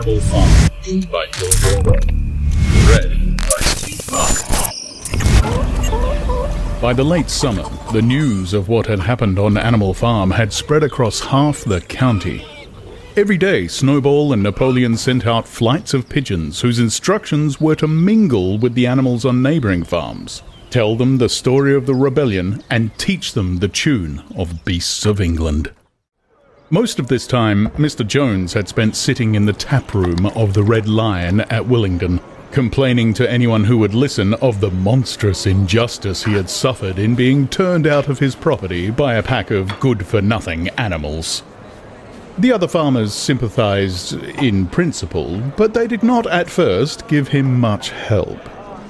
Animal Farm by dr.york. Read by Steve Mark. By the late summer, the news of what had happened on Animal Farm had spread across half the county. Every day, Snowball and Napoleon sent out flights of pigeons whose instructions were to mingle with the animals on neighbouring farms, tell them the story of the rebellion, and teach them the tune of Beasts of England. Most of this time, Mr. Jones had spent sitting in the tap room of the Red Lion at Willingdon, complaining to anyone who would listen of the monstrous injustice he had suffered in being turned out of his property by a pack of good-for-nothing animals. The other farmers sympathised in principle, but they did not at first give him much help.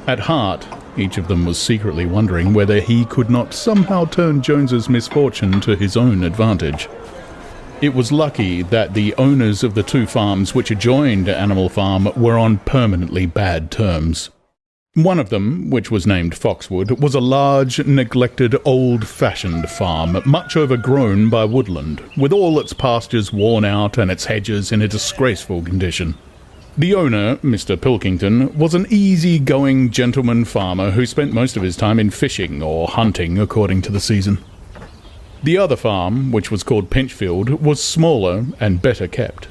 At heart, each of them was secretly wondering whether he could not somehow turn Jones's misfortune to his own advantage. It was lucky that the owners of the two farms which adjoined Animal Farm were on permanently bad terms. One of them, which was named Foxwood, was a large, neglected, old-fashioned farm, much overgrown by woodland, with all its pastures worn out and its hedges in a disgraceful condition. The owner, Mr. Pilkington, was an easy-going gentleman farmer who spent most of his time in fishing or hunting according to the season. The other farm, which was called Pinchfield, was smaller and better kept.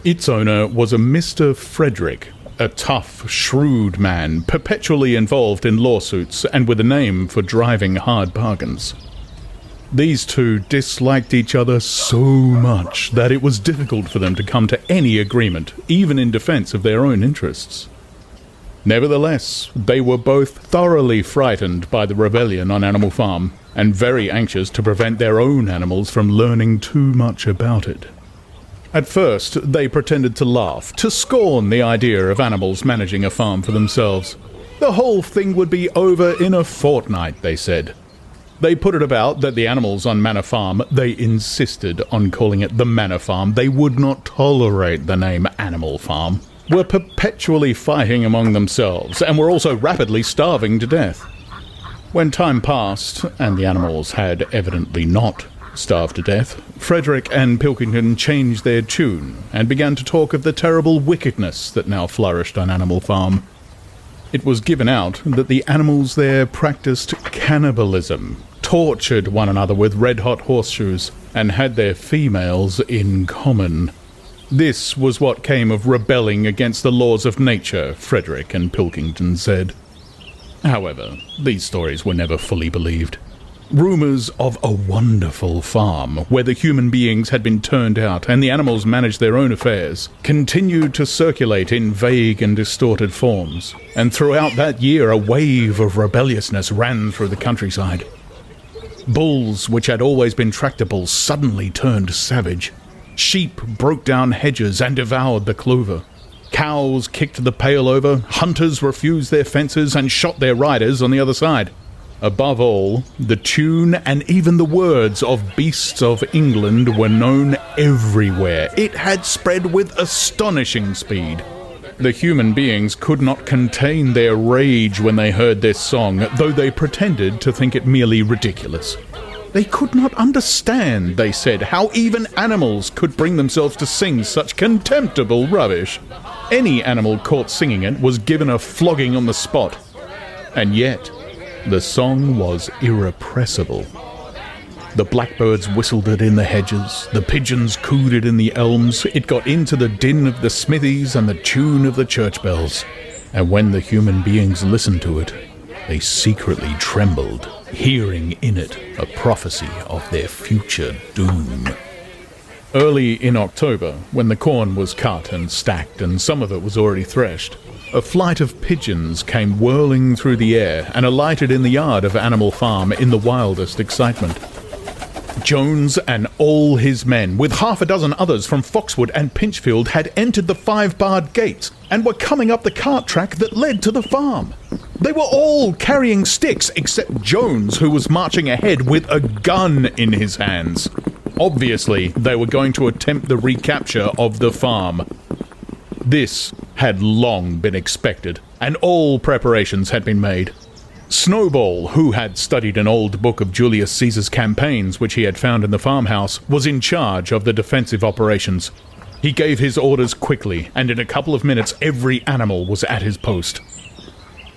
Its owner was a Mr. Frederick, a tough, shrewd man, perpetually involved in lawsuits and with a name for driving hard bargains. These two disliked each other so much that it was difficult for them to come to any agreement, even in defense of their own interests. Nevertheless, they were both thoroughly frightened by the rebellion on Animal Farm, and very anxious to prevent their own animals from learning too much about it. At first, they pretended to laugh, to scorn the idea of animals managing a farm for themselves. The whole thing would be over in a fortnight, they said. They put it about that the animals on Manor Farm, they insisted on calling it the Manor Farm, they would not tolerate the name Animal Farm, were perpetually fighting among themselves, and were also rapidly starving to death. When time passed, and the animals had evidently not starved to death, Frederick and Pilkington changed their tune and began to talk of the terrible wickedness that now flourished on Animal Farm. It was given out that the animals there practiced cannibalism, tortured one another with red-hot horseshoes, and had their females in common. This was what came of rebelling against the laws of nature, Frederick and Pilkington said. However, these stories were never fully believed. Rumours of a wonderful farm, where the human beings had been turned out and the animals managed their own affairs, continued to circulate in vague and distorted forms, and throughout that year a wave of rebelliousness ran through the countryside. Bulls, which had always been tractable, suddenly turned savage. Sheep broke down hedges and devoured the clover. Cows kicked the pale over, hunters refused their fences and shot their riders on the other side. Above all, the tune and even the words of Beasts of England were known everywhere. It had spread with astonishing speed. The human beings could not contain their rage when they heard this song, though they pretended to think it merely ridiculous. They could not understand, they said, how even animals could bring themselves to sing such contemptible rubbish. Any animal caught singing it was given a flogging on the spot. And yet, the song was irrepressible. The blackbirds whistled it in the hedges, the pigeons cooed it in the elms, it got into the din of the smithies and the tune of the church bells. And when the human beings listened to it, they secretly trembled, hearing in it a prophecy of their future doom. Early in October, when the corn was cut and stacked and some of it was already threshed, a flight of pigeons came whirling through the air and alighted in the yard of Animal Farm in the wildest excitement. Jones and all his men, with half a dozen others from Foxwood and Pinchfield, had entered the 5-barred gates and were coming up the cart track that led to the farm. They were all carrying sticks except Jones, who was marching ahead with a gun in his hands. Obviously, they were going to attempt the recapture of the farm. This had long been expected, and all preparations had been made. Snowball, who had studied an old book of Julius Caesar's campaigns which he had found in the farmhouse, was in charge of the defensive operations. He gave his orders quickly, and in a couple of minutes every animal was at his post.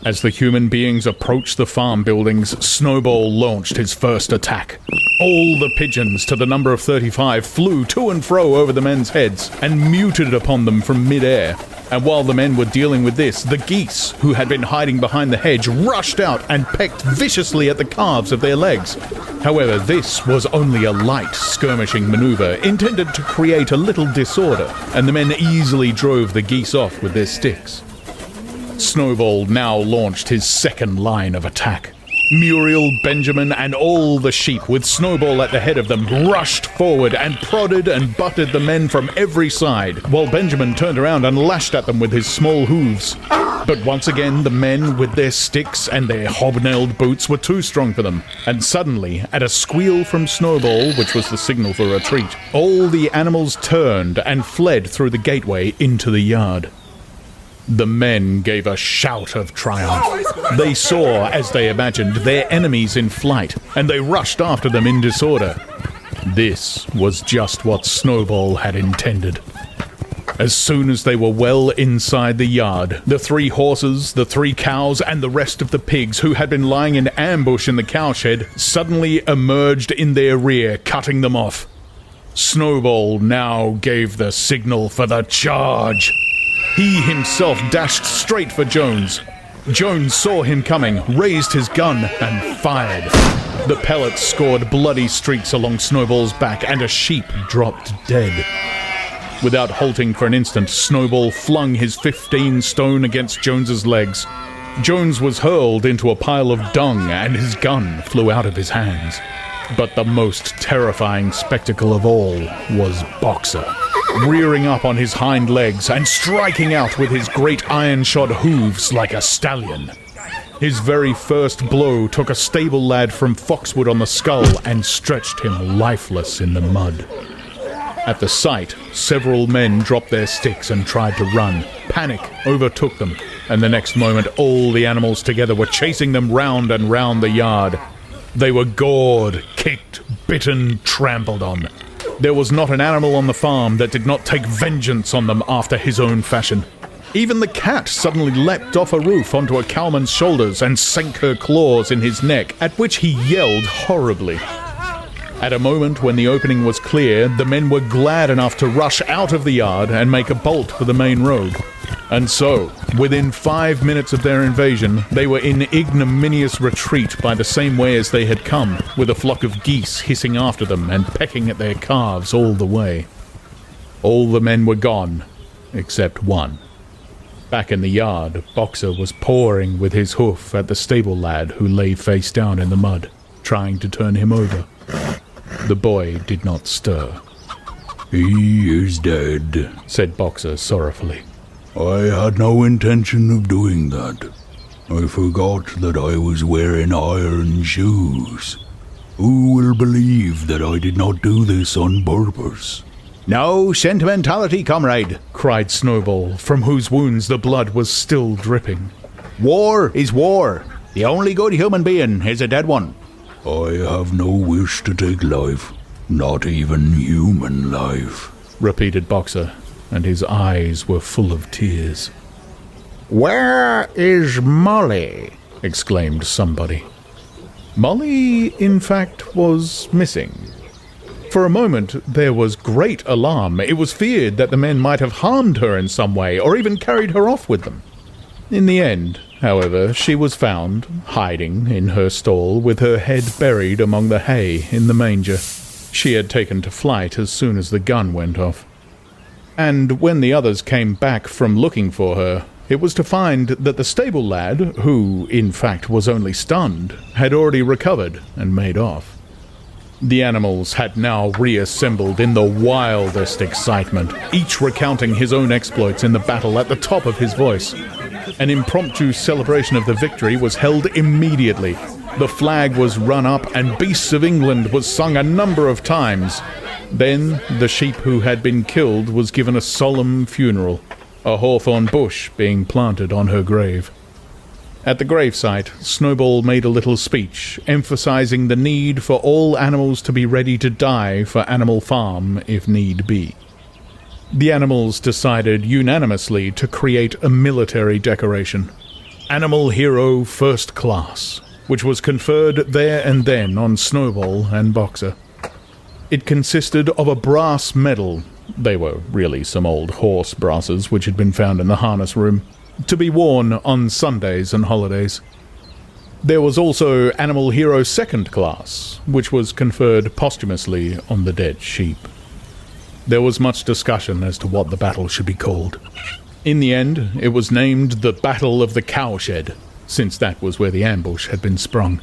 As the human beings approached the farm buildings, Snowball launched his first attack. All the pigeons, to the number of 35, flew to and fro over the men's heads and muted upon them from mid-air. And while the men were dealing with this, the geese, who had been hiding behind the hedge, rushed out and pecked viciously at the calves of their legs. However, this was only a light skirmishing maneuver intended to create a little disorder, and the men easily drove the geese off with their sticks. Snowball now launched his second line of attack. Muriel, Benjamin, and all the sheep, with Snowball at the head of them, rushed forward and prodded and butted the men from every side, while Benjamin turned around and lashed at them with his small hooves. But once again, the men with their sticks and their hobnailed boots were too strong for them, and suddenly, at a squeal from Snowball, which was the signal for retreat, all the animals turned and fled through the gateway into the yard. The men gave a shout of triumph. They saw, as they imagined, their enemies in flight, and they rushed after them in disorder. This was just what Snowball had intended. As soon as they were well inside the yard, the 3 horses, the 3 cows, and the rest of the pigs who had been lying in ambush in the cowshed suddenly emerged in their rear, cutting them off. Snowball now gave the signal for the charge. He himself dashed straight for Jones. Jones saw him coming, raised his gun, and fired. The pellets scored bloody streaks along Snowball's back, and a sheep dropped dead. Without halting for an instant, Snowball flung his 15 stone against Jones's legs. Jones was hurled into a pile of dung, and his gun flew out of his hands. But the most terrifying spectacle of all was Boxer, rearing up on his hind legs and striking out with his great iron-shod hooves like a stallion. His very first blow took a stable lad from Foxwood on the skull and stretched him lifeless in the mud. At the sight, several men dropped their sticks and tried to run. Panic overtook them, and the next moment all the animals together were chasing them round and round the yard. They were gored, kicked, bitten, trampled on. There was not an animal on the farm that did not take vengeance on them after his own fashion. Even the cat suddenly leapt off a roof onto a cowman's shoulders and sank her claws in his neck, at which he yelled horribly. At a moment when the opening was clear, the men were glad enough to rush out of the yard and make a bolt for the main road. And so, within 5 minutes of their invasion, they were in ignominious retreat by the same way as they had come, with a flock of geese hissing after them and pecking at their calves all the way. All the men were gone, except one. Back in the yard, Boxer was pawing with his hoof at the stable lad who lay face down in the mud, trying to turn him over. The boy did not stir. "He is dead," said Boxer sorrowfully. "I had no intention of doing that. I forgot that I was wearing iron shoes. Who will believe that I did not do this on purpose?" "No sentimentality, comrade," cried Snowball, from whose wounds the blood was still dripping. "War is war. The only good human being is a dead one." "I have no wish to take life, not even human life," repeated Boxer, and his eyes were full of tears. "Where is Molly?" exclaimed somebody. Molly, in fact, was missing. For a moment there was great alarm. It was feared that the men might have harmed her in some way, or even carried her off with them. In the end, however, she was found, hiding in her stall, with her head buried among the hay in the manger. She had taken to flight as soon as the gun went off. And when the others came back from looking for her, it was to find that the stable lad, who, in fact, was only stunned, had already recovered and made off. The animals had now reassembled in the wildest excitement, each recounting his own exploits in the battle at the top of his voice. An impromptu celebration of the victory was held immediately. The flag was run up and Beasts of England was sung a number of times. Then the sheep who had been killed was given a solemn funeral, a hawthorn bush being planted on her grave. At the gravesite, Snowball made a little speech, emphasizing the need for all animals to be ready to die for Animal Farm if need be. The animals decided unanimously to create a military decoration, Animal Hero First Class, which was conferred there and then on Snowball and Boxer. It consisted of a brass medal — they were really some old horse brasses which had been found in the harness room — to be worn on Sundays and holidays. There was also Animal Hero Second Class, which was conferred posthumously on the dead sheep. There was much discussion as to what the battle should be called. In the end, it was named the Battle of the Cowshed, since that was where the ambush had been sprung.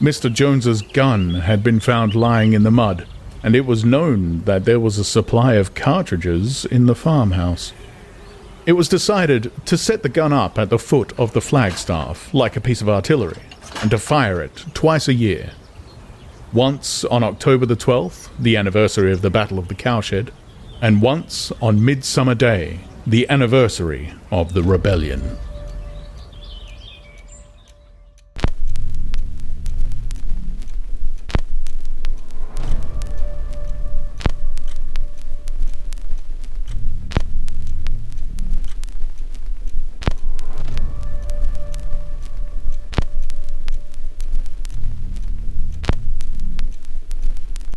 Mr. Jones's gun had been found lying in the mud, and it was known that there was a supply of cartridges in the farmhouse. It was decided to set the gun up at the foot of the flagstaff, like a piece of artillery, and to fire it twice a year. Once on October the 12th, the anniversary of the Battle of the Cowshed, and once on Midsummer Day, the anniversary of the rebellion.